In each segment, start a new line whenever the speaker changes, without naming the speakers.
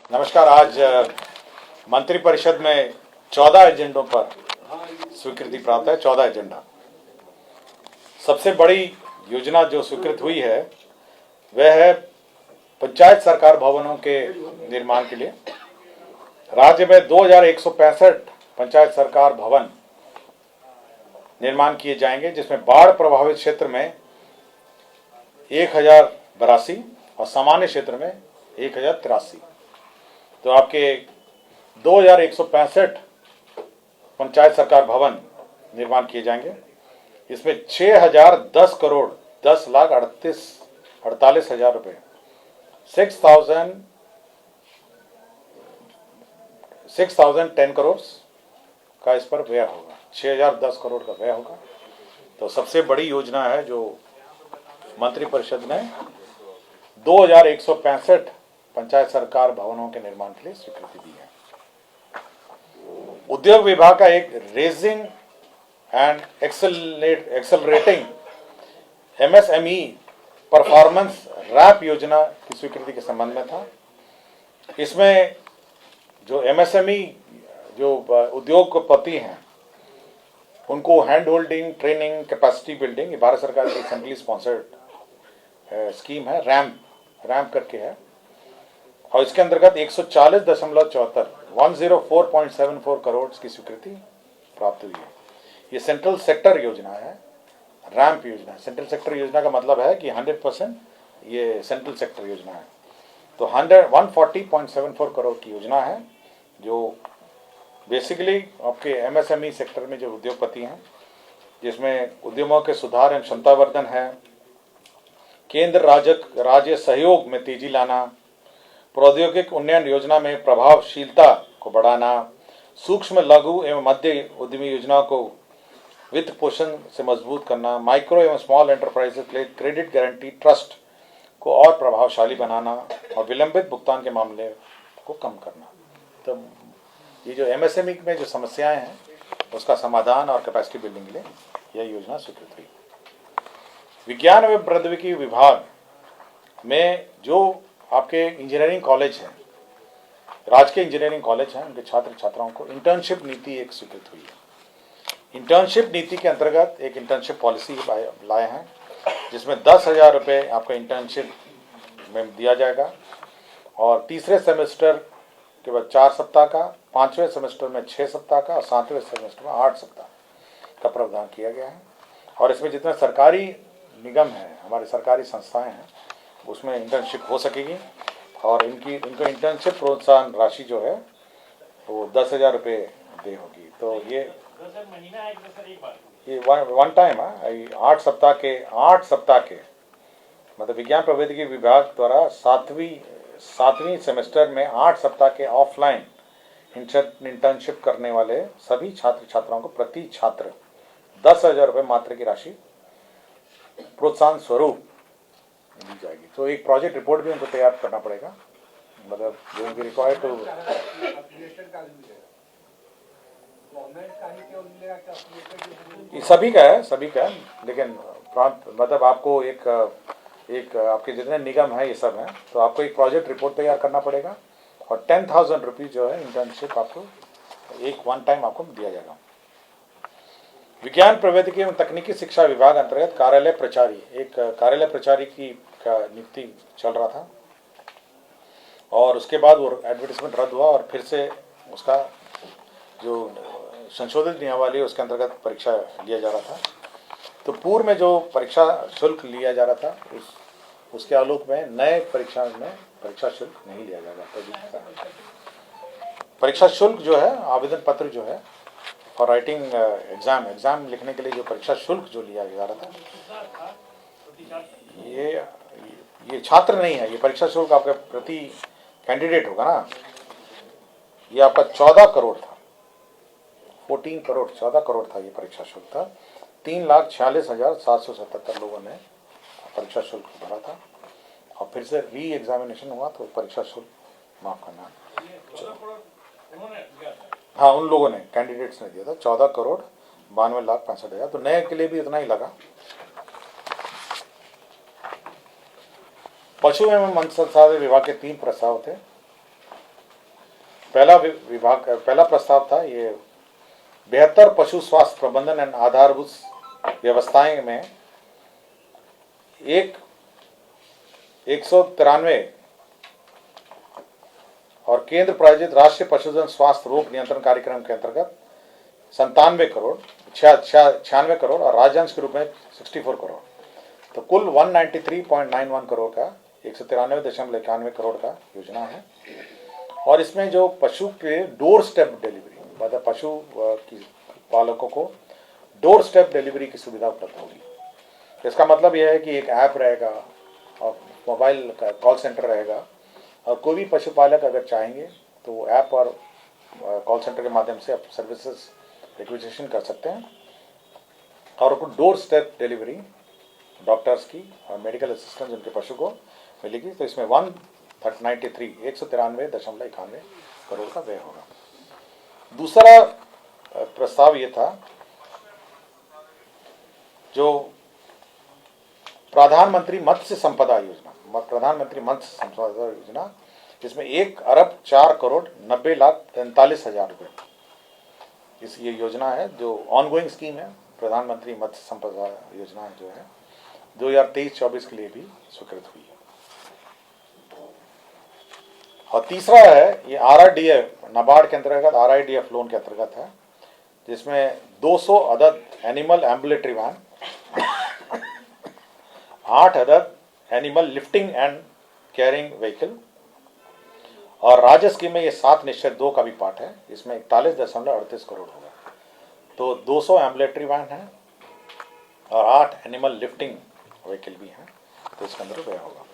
नमस्कार। आज मंत्रिपरिषद में 14 एजेंडों पर स्वीकृति प्राप्त है। 14 एजेंडा। सबसे बड़ी योजना जो स्वीकृत हुई है वह है पंचायत सरकार भवनों के निर्माण के लिए। राज्य में 2165 पंचायत सरकार भवन निर्माण किए जाएंगे, जिसमें बाढ़ प्रभावित क्षेत्र में 1082 और सामान्य क्षेत्र में 1083। तो आपके 2165 पंचायत सरकार भवन निर्माण किए जाएंगे। इसमें 6010 करोड़ 10,38,48,000 रुपये 6,010 करोड़ का इस पर व्यय होगा। 6010 करोड़ का व्यय होगा। तो सबसे बड़ी योजना है जो मंत्रिपरिषद ने 2165 पंचायत सरकार भवनों के निर्माण के लिए स्वीकृति दी है। उद्योग विभाग का एक raising and accelerating MSME performance RAMP योजना की स्वीकृति के संबंध में था। इसमें जो एमएसएमई जो उद्योगपति हैं उनको hand holding, training, capacity building, Bharat सरकार की सेंट्रली स्पॉन्सर्ड स्कीम है, रैम्प करके है। और इसके अंतर्गत 140.74 करोड़ की स्वीकृति प्राप्त हुई है। ये सेंट्रल सेक्टर योजना है, रैम्प योजना। सेंट्रल सेक्टर योजना का मतलब है कि 100% ये सेंट्रल सेक्टर योजना है। तो 140.74 करोड़ की योजना है जो बेसिकली आपके एमएसएमई सेक्टर में जो उद्योगपति हैं, जिसमें उद्यमों के सुधार एवं क्षमतावर्धन है, केंद्र राज्य सहयोग में तेजी लाना, प्रौद्योगिक उन्नयन योजना में प्रभावशीलता को बढ़ाना, सूक्ष्म लघु एवं मध्य उद्यमी योजनाओं को वित्त पोषण से मजबूत करना, माइक्रो एवं स्मॉल एंटरप्राइजेस के लिए क्रेडिट गारंटी ट्रस्ट को और प्रभावशाली बनाना और विलंबित भुगतान के मामले को कम करना। तो ये जो एमएसएमई में जो समस्याएं हैं उसका समाधान और कैपेसिटी बिल्डिंग के लिए यह योजना स्वीकृत हुई। विज्ञान एवं प्रौद्योगिकी विभाग में जो आपके इंजीनियरिंग कॉलेज हैं, राजकीय इंजीनियरिंग कॉलेज हैं, उनके छात्र छात्राओं को इंटर्नशिप नीति एक स्वीकृत हुई है। इंटर्नशिप नीति के अंतर्गत एक इंटर्नशिप पॉलिसी लाए हैं, जिसमें 10,000 रुपये आपको इंटर्नशिप में दिया जाएगा और तीसरे सेमेस्टर के बाद 4 सप्ताह का, 5वें सेमेस्टर में 6 सप्ताह का और 7वें सेमेस्टर में 8 सप्ताह का प्रावधान किया गया है। और इसमें जितने सरकारी निगम हैं, हमारी सरकारी संस्थाएं हैं, उसमें इंटर्नशिप हो सकेगी। और इनको इंटर्नशिप प्रोत्साहन राशि जो है वो 10,000 रुपये दे होगी। तो ये वन टाइम है। 8 सप्ताह के मतलब विज्ञान प्रौद्योगिकी विभाग द्वारा सातवीं सेमेस्टर में 8 सप्ताह के ऑफलाइन इंटर्नशिप करने वाले सभी छात्र छात्राओं को प्रति छात्र 10,000 रुपये मात्र की राशि प्रोत्साहन स्वरूप दी जाएगी। तो एक प्रोजेक्ट रिपोर्ट भी उनको तैयार करना पड़ेगा, मतलब रिक्वायर्ड टू सभी का है लेकिन मतलब आपको एक आपके जितने निगम है ये सब हैं, तो आपको एक प्रोजेक्ट रिपोर्ट तैयार करना पड़ेगा और 10,000 रुपीज जो है इंटर्नशिप आपको एक वन टाइम आपको दिया जाएगा। विज्ञान प्रौद्योगिकी एवं तकनीकी शिक्षा विभाग अंतर्गत कार्यालय प्रचारी की नियुक्ति चल रहा था और उसके बाद वो एडवर्टाइजमेंट रद्द हुआ और फिर से उसका जो संशोधित नियमावली उसके अंतर्गत परीक्षा लिया जा रहा था। तो पूर्व में जो परीक्षा शुल्क लिया जा रहा था उसके आलोक में नए परीक्षा में परीक्षा शुल्क नहीं लिया जाएगा। परीक्षा शुल्क जो है, आवेदन पत्र जो है और राइटिंग एग्जाम लिखने के लिए जो परीक्षा शुल्क जो लिया जा रहा था, ये छात्र नहीं है, ये परीक्षा शुल्क आपका प्रति कैंडिडेट होगा ना। ये आपका 14 करोड़ था, 14 करोड़ था ये परीक्षा शुल्क था। 3,46,777 लोगों ने परीक्षा शुल्क भरा था और फिर से री एग्जामिनेशन हुआ तो परीक्षा शुल्क माफ करना, हाँ उन लोगों ने, कैंडिडेट्स ने दिया था 14,92,65,000। तो नए के लिए भी इतना ही लगा। पशु एवं मत्स्य संसाधन विभाग के 3 प्रस्ताव थे। पहला प्रस्ताव था ये बेहतर पशु स्वास्थ्य प्रबंधन एंड आधारभूत व्यवस्थाएं में 193 और केंद्र प्रायोजित राष्ट्रीय पशुधन स्वास्थ्य रोग नियंत्रण कार्यक्रम के अंतर्गत 96 करोड़ और राज्यांश के रूप में 64 करोड़, तो कुल 193.91 करोड़ का 193.91 करोड़ का योजना है। और इसमें जो पशु के डोर स्टेप डिलीवरी, मतलब पशु की पालकों को डोर स्टेप डिलीवरी की सुविधा उपलब्ध होगी। इसका मतलब यह है कि एक ऐप रहेगा और मोबाइल का कॉल सेंटर रहेगा, और कोई भी पशुपालक अगर चाहेंगे तो वो ऐप और कॉल सेंटर के माध्यम से आप सर्विसेज रिक्वेजिशन कर सकते हैं और उनको डोर स्टेप डिलीवरी डॉक्टर्स की और मेडिकल असिस्टेंस उनके पशु को मिलेगी। तो इसमें 193.91 करोड़ का व्यय होगा। दूसरा प्रस्ताव ये था जो प्रधानमंत्री मत्स्य संपदा योजना, जिसमें 1,04,04,90,43,000 रुपये इस ये योजना है, जो ऑनगोइंग स्कीम है। प्रधानमंत्री मत्स्य संपदा योजना जो है 2023-24 के लिए भी स्वीकृत हुई है। और तीसरा है ये RRDF, नाबार्ड के अंतर्गत RIDF लोन के अंतर्गत है, जिसमें 200 अदद एनिमल एम्बुलेटरी वैन, 8 अदद animal lifting and carrying vehicle, और राज्य स्कीम में ये 7/2 का भी पार्ट है। इसमें 41.38 करोड़ होगा। तो 200 एम्बुलेटरी वैन है और 8 एनिमल लिफ्टिंग व्हीकल भी हैं, तो इसके अंदर व्यय होगा।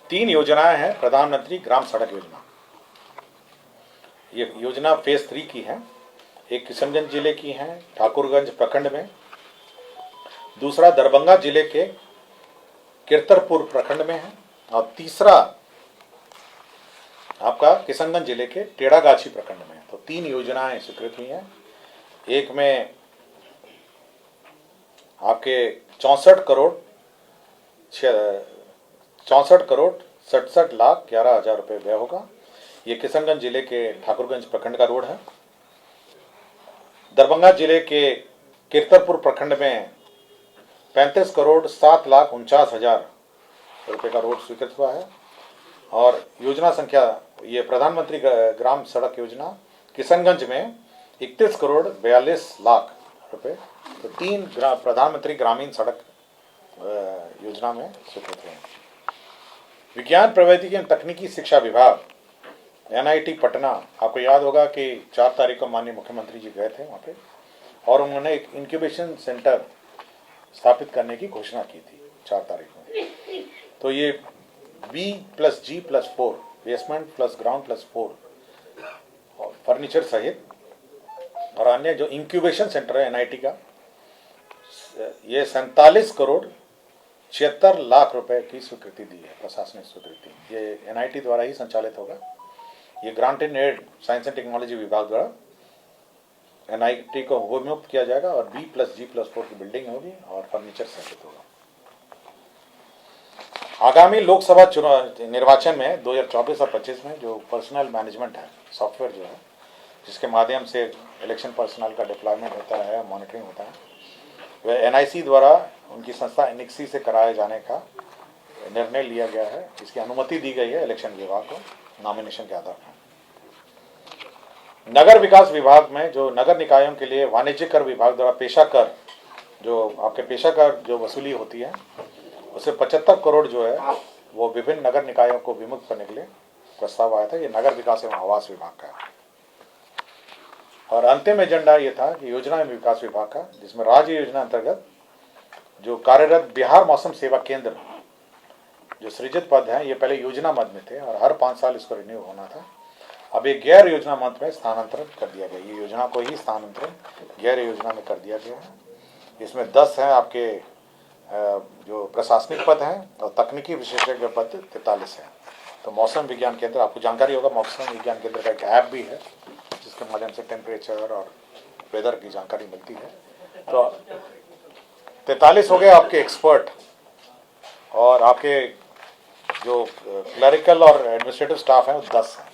तीन योजनाएं हैं प्रधानमंत्री ग्राम सड़क योजना। ये योजना फेज 3 की है। एक किशनगंज जिले की है ठाकुरगंज प्रखंड में, दूसरा दरभंगा जिले के कीर्तरपुर प्रखंड में है, और तीसरा आपका किशनगंज जिले के टेढ़ागाछी प्रखंड में। तो 3 योजनाएं स्वीकृत हुई हैं। एक में आपके 64 करोड़ 67,11,00,000 रुपये व्यय होगा। ये किशनगंज जिले के ठाकुरगंज प्रखंड का रोड है। दरभंगा जिले के कीर्तरपुर प्रखंड में 35,07,49,000 रुपये का रोड स्वीकृत हुआ है। और योजना संख्या ये प्रधानमंत्री ग्राम सड़क योजना किशनगंज में 31,42,00,000 रुपये, तो 3 प्रधानमंत्री ग्रामीण सड़क योजना में स्वीकृत हुए। विज्ञान प्रौद्योगिकी एवं तकनीकी शिक्षा विभाग NIT पटना, आपको याद होगा कि 4 तारीख को माननीय मुख्यमंत्री जी गए थे वहाँ पे, और उन्होंने एक इंक्यूबेशन सेंटर स्थापित करने की घोषणा की थी 4 तारीख में। तो ये B+G+4 basement plus ground plus 4 और फर्नीचर सहित और अन्य जो इंक्यूबेशन सेंटर है NIT का, ये 47,76,00,000 रुपए की स्वीकृति दी है, प्रशासनिक स्वीकृति। ये NIT द्वारा ही संचालित होगा। ये grant in aid science and technology विभाग द्वारा NIT को उपमुक्त किया जाएगा, और B+G+4 की बिल्डिंग होगी और फर्नीचर सहित होगा। आगामी लोकसभा चुनाव निर्वाचन में 2024 और 25 में जो पर्सनल मैनेजमेंट है सॉफ्टवेयर जो है, जिसके माध्यम से इलेक्शन पर्सनल का डिप्लॉयमेंट होता है, मॉनिटरिंग होता है, वह NIC द्वारा उनकी संस्था NICSI से कराए जाने का निर्णय लिया गया है। इसकी अनुमति दी गई है इलेक्शन विभाग को नॉमिनेशन के आधार पर। नगर विकास विभाग में जो नगर निकायों के लिए वाणिज्य कर विभाग द्वारा पेशा कर, जो आपके पेशा कर जो वसूली होती है, उसे 75 करोड़ जो है वो विभिन्न नगर निकायों को विमुक्त करने के लिए प्रस्ताव आया था। ये नगर विकास एवं आवास विभाग का है। और अंतिम एजेंडा ये था कि योजना एवं विकास विभाग का, जिसमें राज्य योजना अंतर्गत जो कार्यरत बिहार मौसम सेवा केंद्र जो सृजित पद हैं, ये पहले योजना मद में थे और हर 5 साल इसको रिन्यू होना था। अब एक गैर योजना मद में स्थानांतरित कर दिया गया। ये योजना को ही स्थानांतरण गैर योजना में कर दिया गया है। इसमें 10 हैं आपके जो प्रशासनिक पद हैं, और तकनीकी विशेषज्ञ पद 43 है। तो मौसम विज्ञान केंद्र, आपको जानकारी होगा, मौसम विज्ञान केंद्र का एक ऐप भी है जिसके माध्यम से टेम्परेचर और वेदर की जानकारी मिलती है। तो 43 हो गए आपके एक्सपर्ट, और आपके जो क्लरिकल और एडमिनिस्ट्रेटिव स्टाफ हैं वो 10 हैं।